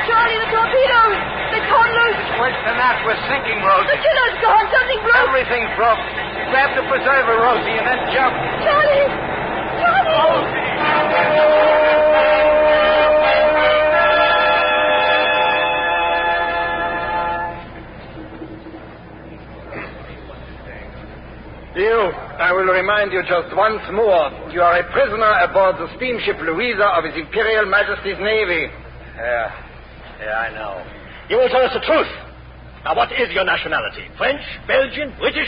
Charlie, the torpedoes. They're torn loose. Worse than that, we're sinking, Rosie. The tiller's gone. Something broke. Everything's broke. Grab the preserver, Rosie, and then jump. Charlie! Charlie! I will remind you just once more, you are a prisoner aboard the steamship Louisa of His Imperial Majesty's Navy. Yeah, I know. You will tell us the truth. Now, what is your nationality? French, Belgian, British?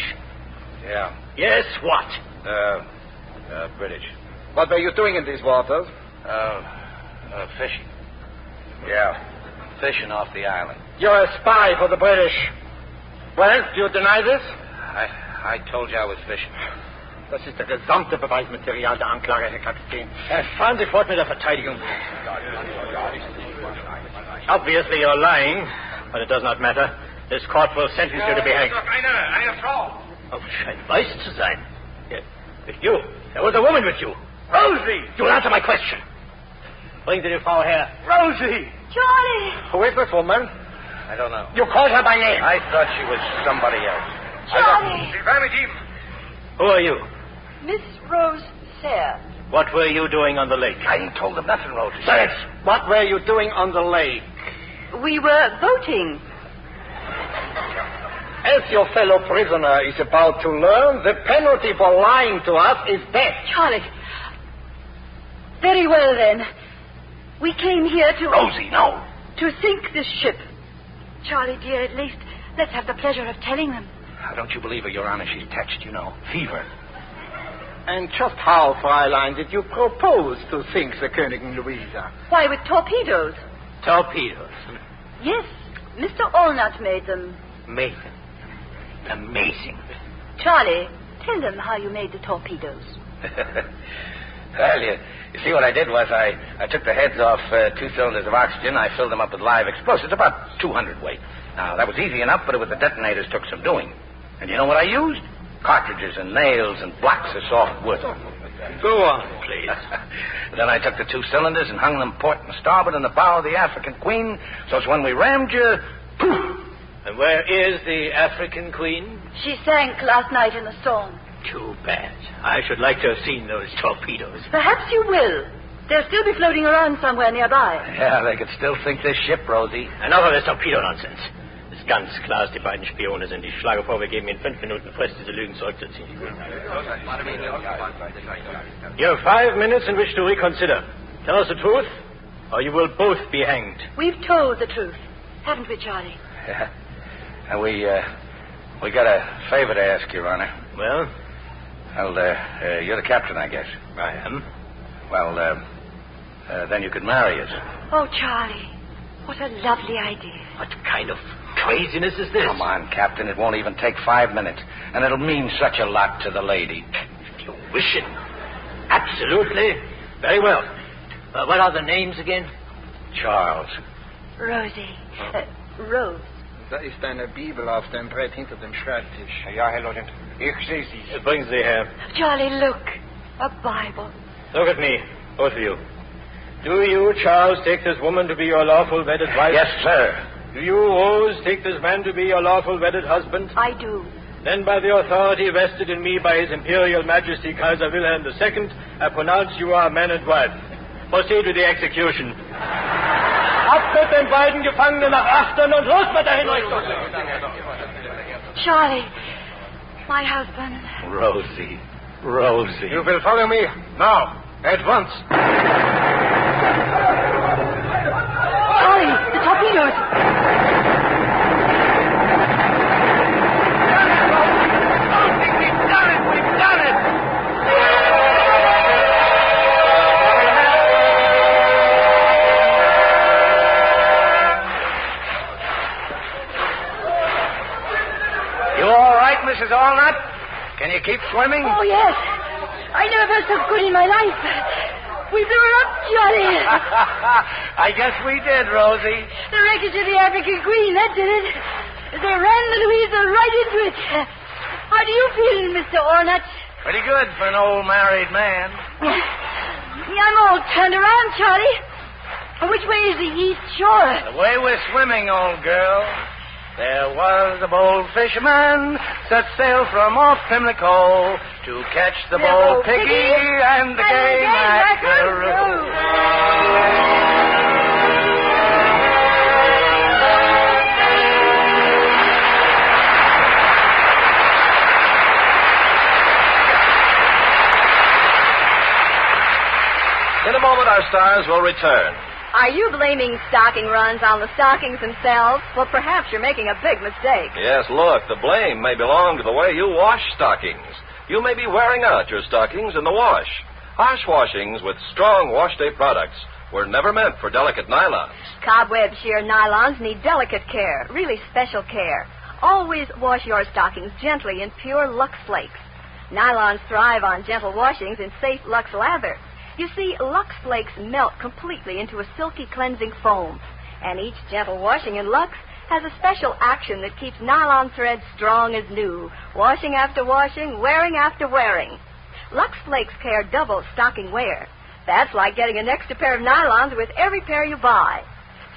Yeah. Yes, what? British. What were you doing in these waters? Fishing. Yeah, fishing off the island. You're a spy for the British. Well, do you deny this? I told you I was fishing. Das ist der gesamte Beweismaterial der Anklage, Herr Kapitän. Fahren Sie fort mit der Verteidigung. Obviously you're lying, but it does not matter. This court will sentence you to be hanged. Eine Frau. Oh, scheint weiß zu sein. With you. There was a woman with you. Rosie! You will answer my question. Bring the Frau her. Rosie! Charlie! Who is this woman? I don't know. You called her by name. I thought she was somebody else. Charlie! Who are you? Miss Rose Sayre. What were you doing on the lake? I ain't told them nothing, Rosie. Silence! What were you doing on the lake? We were boating. As your fellow prisoner is about to learn, the penalty for lying to us is death. Charlie. Very well, then. We came here to... Rosie, no. To sink this ship. Charlie, dear, at least let's have the pleasure of telling them. Don't you believe her, Your Honor? She's touched, you know. Fever. And just how, Fräulein, did you propose to sink the Königin Louisa? Why, with torpedoes. Torpedoes. Yes, Mr. Allnut made them. Made them. Amazing. Charlie, tell them how you made the torpedoes. Well, you see, what I did was I took the heads off 2 cylinders of oxygen. I filled them up with live explosives, about 200 weight. Now, that was easy enough, but with the detonators took some doing. And you know what I used? Cartridges and nails and blocks of soft wood. Go on, please. Then I took the 2 cylinders and hung them port and starboard in the bow of the African Queen, so it's when we rammed you, poof! And where is the African Queen? She sank last night in the storm. Too bad. I should like to have seen those torpedoes. Perhaps you will. They'll still be floating around somewhere nearby. Yeah, they could still sink this ship, Rosie. Enough of this torpedo nonsense. Es ist ganz klar, dass die beiden Spione sind. Ich schlage vor, wir geben in 5 Minuten Frist, diese Lügen zurückzuziehen. You have 5 minutes in which to reconsider. Tell us the truth, or you will both be hanged. We've told the truth, haven't we, Charlie? Yeah. And we got a favor to ask, Your Honor. Well? Well, you're the captain, I guess. I am. Well, then you could marry us. Oh, Charlie, what a lovely idea. What kind of craziness is this? Come on, Captain. It won't even take 5 minutes. And it'll mean such a lot to the lady. If you wish it. Absolutely. Very well. What are the names again? Charles. Rosie. Rose. Da ist eine Bibel auf dem Brett hinter dem Schreibtisch. Ja, Herr Lieutenant. Ich sehe sie. Bringen Sie her. Charlie, look. A Bible. Look at me, both of you. Do you, Charles, take this woman to be your lawful wedded wife? Yes, sir. Do you, Rose, take this man to be your lawful wedded husband? I do. Then by the authority vested in me by His Imperial Majesty Kaiser Wilhelm II, I pronounce you are man and wife. Proceed with the execution. Ab mit den beiden Gefangenen nach Achtern und los mit der Hinrichtung! Charlie, my husband. Rosie. Rosie. You will follow me now, at once. Charlie, the torpedoes. Mrs. Allnut? Can you keep swimming? Oh, yes. I never felt so good in my life. We blew her up, Johnny. I guess we did, Rosie. The wreckage of the African Queen, that did it. They ran the Louisa right into it. How do you feel, Mr. Ornat? Pretty good for an old married man. I'm all turned around, Charlie. Which way is the east shore? The way we're swimming, old girl. There was a bold fisherman set sail from off Pimlico to catch the bold piggy and the gay mackerel. In a moment, our stars will return. Are you blaming stocking runs on the stockings themselves? Well, perhaps you're making a big mistake. Yes, look, the blame may belong to the way you wash stockings. You may be wearing out your stockings in the wash. Harsh washings with strong wash day products were never meant for delicate nylons. Cobweb sheer nylons need delicate care, really special care. Always wash your stockings gently in pure Lux Flakes. Nylons thrive on gentle washings in safe Lux lather. You see, Lux Flakes melt completely into a silky cleansing foam, and each gentle washing in Lux has a special action that keeps nylon threads strong as new, washing after washing, wearing after wearing. Lux Flakes care double stocking wear. That's like getting an extra pair of nylons with every pair you buy.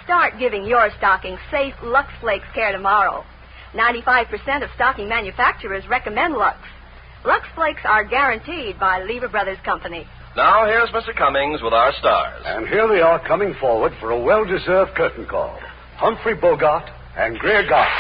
Start giving your stockings safe Lux Flakes care tomorrow. 95% of stocking manufacturers recommend Lux. Lux Flakes are guaranteed by Lever Brothers Company. Now, here's Mr. Cummings with our stars. And here they are coming forward for a well-deserved curtain call. Humphrey Bogart and Greer Garson.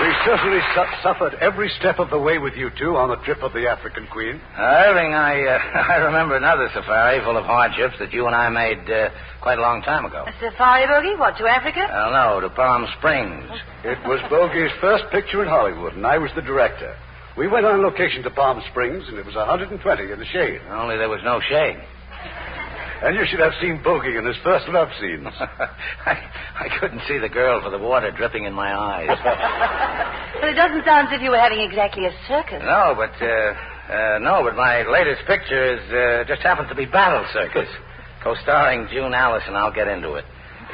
We certainly suffered every step of the way with you two on the trip of the African Queen. Irving, I remember another safari full of hardships that you and I made quite a long time ago. A safari, Bogey? What, to Africa? Well, no, to Palm Springs. It was Bogey's first picture in Hollywood, and I was the director. We went on location to Palm Springs, and it was 120 in the shade. Only there was no shade. And you should have seen Bogey in his first love scenes. I couldn't see the girl for the water dripping in my eyes. Well, it doesn't sound as if you were having exactly a circus. No, but my latest picture is just happens to be Battle Circus, co-starring June Allison. I'll get into it.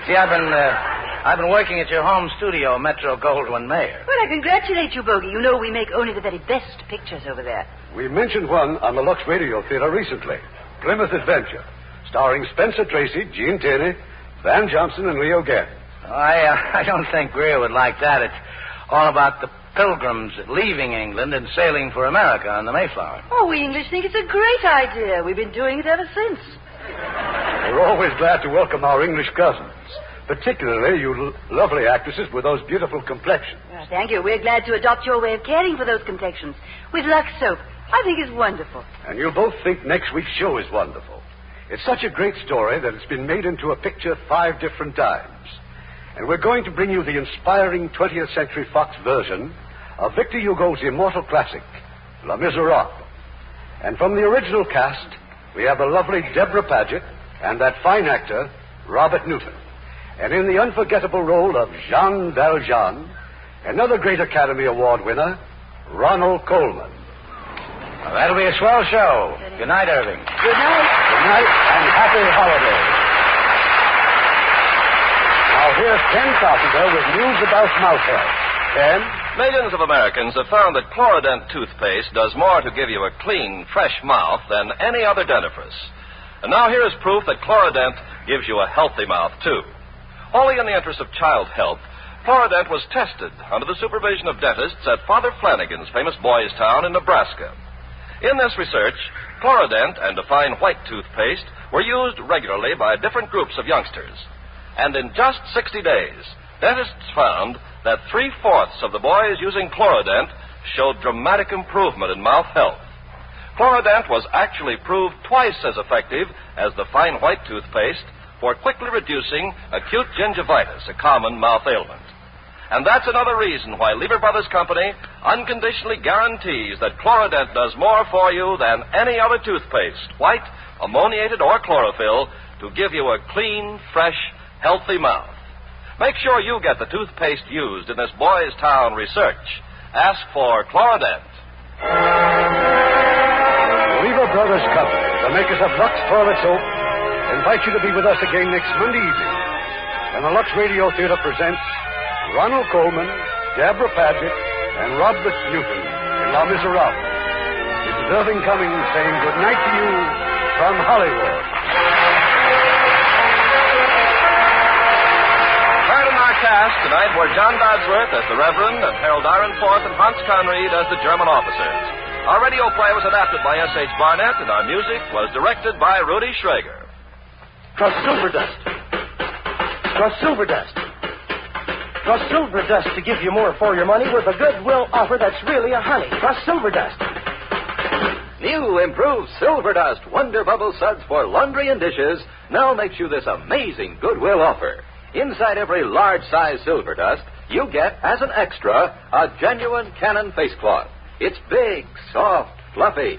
See, I've been working at your home studio, Metro Goldwyn Mayer. Well, I congratulate you, Bogey. You know we make only the very best pictures over there. We mentioned one on the Lux Radio Theater recently, Plymouth Adventure, starring Spencer Tracy, Gene Tierney, Van Johnson, and Leo Gann. I don't think Greer would like that. It's all about the pilgrims leaving England and sailing for America on the Mayflower. Oh, we English think it's a great idea. We've been doing it ever since. We're always glad to welcome our English cousins, particularly you lovely actresses with those beautiful complexions. Well, thank you. We're glad to adopt your way of caring for those complexions with Lux soap. I think it's wonderful. And you'll both think next week's show is wonderful. It's such a great story that it's been made into a picture 5 different times. And we're going to bring you the inspiring 20th Century Fox version of Victor Hugo's immortal classic, Les Miserables. And from the original cast, we have the lovely Deborah Paget and that fine actor, Robert Newton. And in the unforgettable role of Jean Valjean, another great Academy Award winner, Ronald Colman. Well, that'll be a swell show. Good night, Irving. Good night. Good night and happy holidays. Now here's Ken Carpenter with news about mouth health. Ken? Millions of Americans have found that Chlorodent toothpaste does more to give you a clean, fresh mouth than any other dentifrice. And now here is proof that Chlorodent gives you a healthy mouth, too. Wholly in the interest of child health, Chlorodent was tested under the supervision of dentists at Father Flanagan's famous Boys Town in Nebraska. In this research, Chlorodent and a fine white toothpaste were used regularly by different groups of youngsters. And in just 60 days, dentists found that 3/4 of the boys using Chlorodent showed dramatic improvement in mouth health. Chlorodent was actually proved twice as effective as the fine white toothpaste for quickly reducing acute gingivitis, a common mouth ailment. And that's another reason why Lever Brothers Company unconditionally guarantees that Chlorodent does more for you than any other toothpaste, white, ammoniated, or chlorophyll, to give you a clean, fresh, healthy mouth. Make sure you get the toothpaste used in this Boys Town research. Ask for Chlorodent. Lever Brothers Company, the makers of Lux Toilet Soap, invite you to be with us again next Monday evening when the Lux Radio Theater presents Ronald Colman, Deborah Paget, and Robert Newton in Les Miserables. It's Irving Cummings saying good night to you from Hollywood. Heard in our cast tonight were John Dodsworth as the Reverend and Harold Ironforth and Hans Conried as the German officers. Our radio play was adapted by S.H. Barnett, and our music was directed by Rudy Schrager. Trust Silver Dust. Trust Silver Dust. Trust Silver Dust to give you more for your money with a goodwill offer that's really a honey. Trust Silver Dust. New improved Silver Dust Wonder Bubble Suds for laundry and dishes now makes you this amazing goodwill offer. Inside every large-size Silver Dust, you get, as an extra, a genuine Canon face cloth. It's big, soft, fluffy,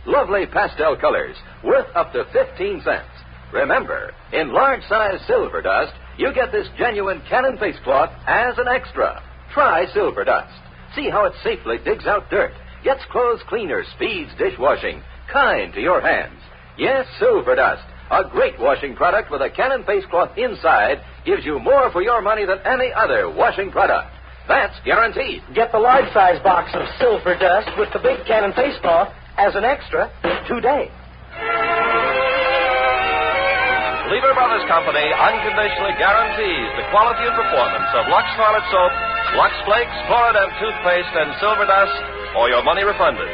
lovely pastel colors, worth up to 15 cents. Remember, in large-size Silver Dust, you get this genuine Canon face cloth as an extra. Try Silver Dust. See how it safely digs out dirt, gets clothes cleaner, speeds dishwashing, kind to your hands. Yes, Silver Dust, a great washing product with a Canon face cloth inside, gives you more for your money than any other washing product. That's guaranteed. Get the large-size box of Silver Dust with the big Canon face cloth as an extra today. Lever Brothers Company unconditionally guarantees the quality and performance of Lux Toilet Soap, Lux Flakes, Chlorodent Toothpaste, and Silver Dust, or your money refunded.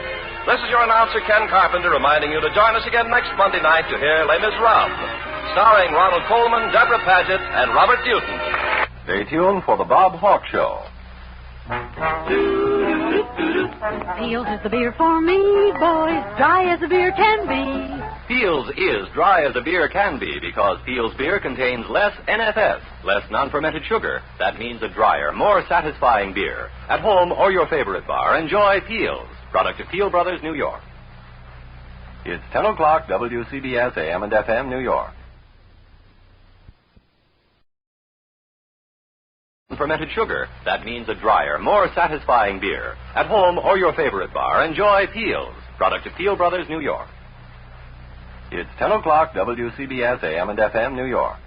This is your announcer, Ken Carpenter, reminding you to join us again next Monday night to hear Les Miserables, starring Ronald Colman, Deborah Paget, and Robert Newton. Stay tuned for the Bob Hawk Show. Fields is the beer for me, boys, dry as a beer can be. Fields is dry as a beer can be because Fields beer contains less NFS, less non-fermented sugar. That means a drier, more satisfying beer. At home or your favorite bar, enjoy Fields, product of Field Brothers, New York. It's 10 o'clock, WCBS AM and FM, New York. Fermented sugar. That means a drier, more satisfying beer. At home or your favorite bar, enjoy Fields, product of Field Brothers, New York. It's 10 o'clock, WCBS AM and FM, New York.